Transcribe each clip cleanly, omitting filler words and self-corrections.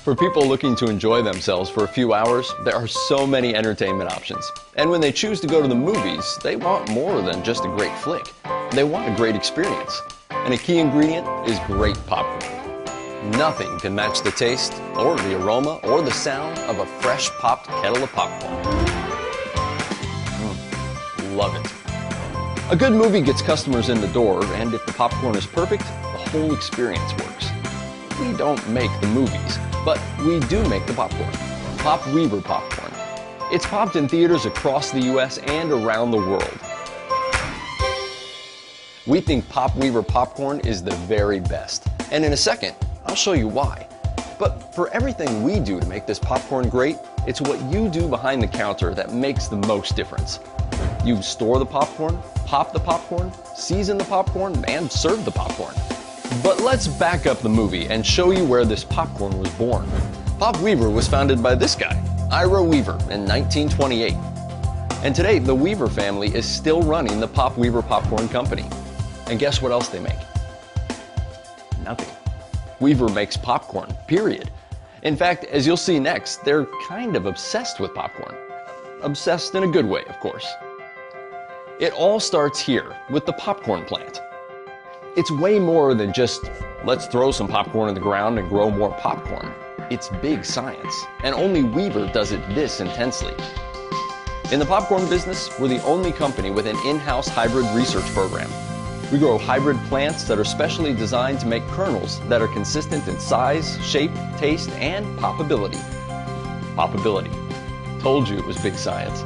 For people looking to enjoy themselves for a few hours, there are so many entertainment options. And when they choose to go to the movies, they want more than just a great flick. They want a great experience. And a key ingredient is great popcorn. Nothing can match the taste, or the aroma, or the sound of a fresh popped kettle of popcorn. Love it. A good movie gets customers in the door, and if the popcorn is perfect, the whole experience works. We don't make the movies, but we do make the popcorn. Pop Weaver popcorn. It's popped in theaters across the US and around the world. We think Pop Weaver popcorn is the very best. And in a second, I'll show you why. But for everything we do to make this popcorn great, it's what you do behind the counter that makes the most difference. You store the popcorn, pop the popcorn, season the popcorn, and serve the popcorn. But let's back up the movie and show you where this popcorn was born. Pop Weaver was founded by this guy, Ira Weaver, in 1928. And today, the Weaver family is still running the Pop Weaver Popcorn Company. And guess what else they make? Nothing. Weaver makes popcorn, period. In fact, as you'll see next, they're kind of obsessed with popcorn. Obsessed in a good way, of course. It all starts here, with the popcorn plant. It's way more than just, let's throw some popcorn in the ground and grow more popcorn. It's big science, and only Weaver does it this intensely. In the popcorn business, we're the only company with an in-house hybrid research program. We grow hybrid plants that are specially designed to make kernels that are consistent in size, shape, taste, and poppability. Poppability. Told you it was big science.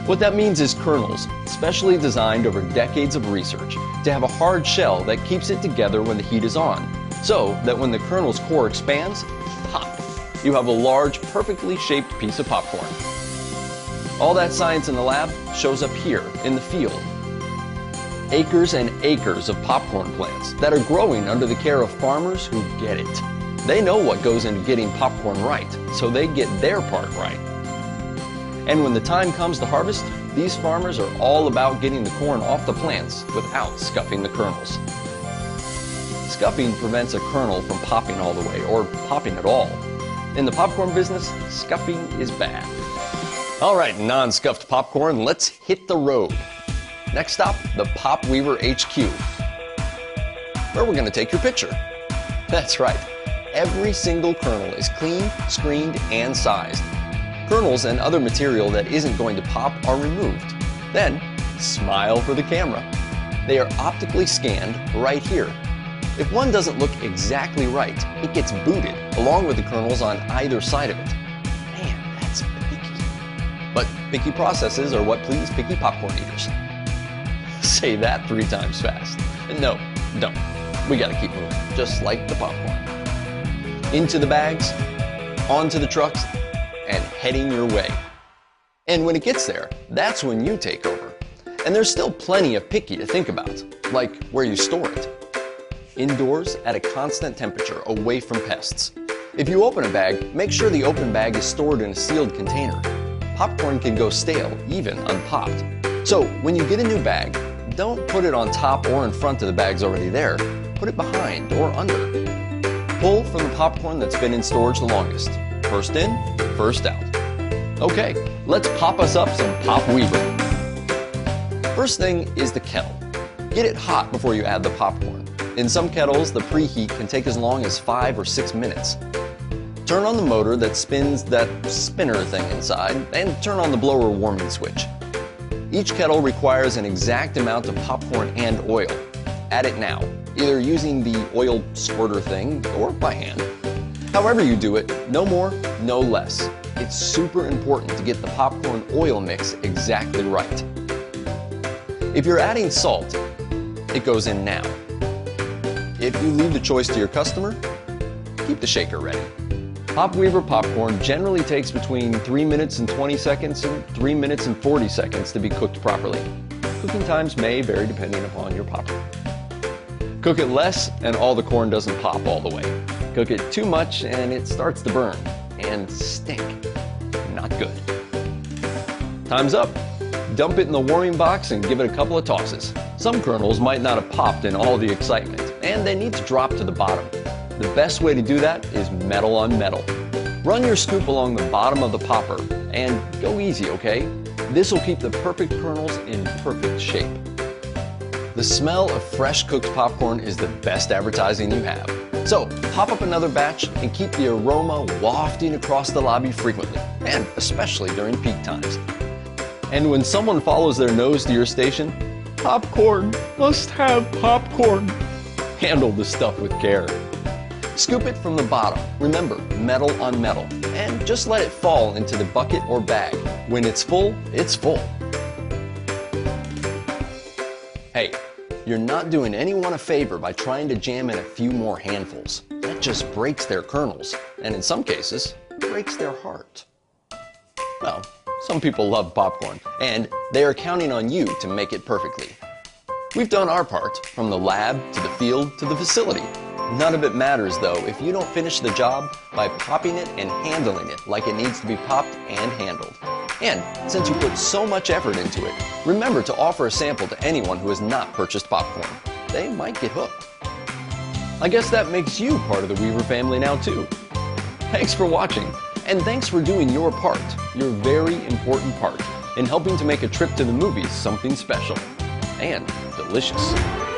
What that means is kernels, specially designed over decades of research, to have a hard shell that keeps it together when the heat is on, so that when the kernel's core expands, pop! You have a large, perfectly shaped piece of popcorn. All that science in the lab shows up here, in the field. Acres and acres of popcorn plants that are growing under the care of farmers who get it. They know what goes into getting popcorn right, so they get their part right. And when the time comes to harvest, these farmers are all about getting the corn off the plants without scuffing the kernels. Scuffing prevents a kernel from popping all the way, or popping at all. In the popcorn business, scuffing is bad. All right, non-scuffed popcorn, let's hit the road. Next stop, the Pop Weaver HQ, where we're going to take your picture. That's right, every single kernel is clean, screened, and sized. Kernels and other material that isn't going to pop are removed. Then, smile for the camera. They are optically scanned right here. If one doesn't look exactly right, it gets booted along with the kernels on either side of it. Man, that's picky. But picky processes are what please picky popcorn eaters. Say that 3 times fast. No, don't. We gotta keep moving, just like the popcorn. Into the bags, onto the trucks, and heading your way. And when it gets there, that's when you take over. And there's still plenty of picky to think about, like where you store it. Indoors at a constant temperature, away from pests. If you open a bag, make sure the open bag is stored in a sealed container. Popcorn can go stale, even unpopped. So when you get a new bag, don't put it on top or in front of the bags already there. Put it behind or under. Pull from the popcorn that's been in storage the longest. First in, first out. Okay, let's pop us up some Pop Weaver. First thing is the kettle. Get it hot before you add the popcorn. In some kettles, the preheat can take as long as 5 or 6 minutes. Turn on the motor that spins that spinner thing inside, and turn on the blower warming switch. Each kettle requires an exact amount of popcorn and oil. Add it now, either using the oil squirter thing or by hand. However you do it, no more, no less. It's super important to get the popcorn oil mix exactly right. If you're adding salt, it goes in now. If you leave the choice to your customer, keep the shaker ready. Pop Weaver popcorn generally takes between 3 minutes and 20 seconds and 3 minutes and 40 seconds to be cooked properly. Cooking times may vary depending upon your popcorn. Cook it less and all the corn doesn't pop all the way. Cook it too much and it starts to burn and stink. Not good. Time's up. Dump it in the warming box and give it a couple of tosses. Some kernels might not have popped in all the excitement, and they need to drop to the bottom. The best way to do that is metal on metal. Run your scoop along the bottom of the popper and go easy, okay? This will keep the perfect kernels in perfect shape. The smell of fresh cooked popcorn is the best advertising you have. So pop up another batch and keep the aroma wafting across the lobby frequently, and especially during peak times. And when someone follows their nose to your station, popcorn, must have popcorn. Handle the stuff with care. Scoop it from the bottom, remember, metal on metal, and just let it fall into the bucket or bag. When it's full, it's full. Hey, you're not doing anyone a favor by trying to jam in a few more handfuls. That just breaks their kernels, and in some cases, breaks their heart. Well, some people love popcorn, and they are counting on you to make it perfectly. We've done our part, from the lab, to the field, to the facility. None of it matters though if you don't finish the job by popping it and handling it like it needs to be popped and handled. And since you put so much effort into it, remember to offer a sample to anyone who has not purchased popcorn. They might get hooked. I guess that makes you part of the Weaver family now too. Thanks for watching, and thanks for doing your part, your very important part, in helping to make a trip to the movies something special and delicious.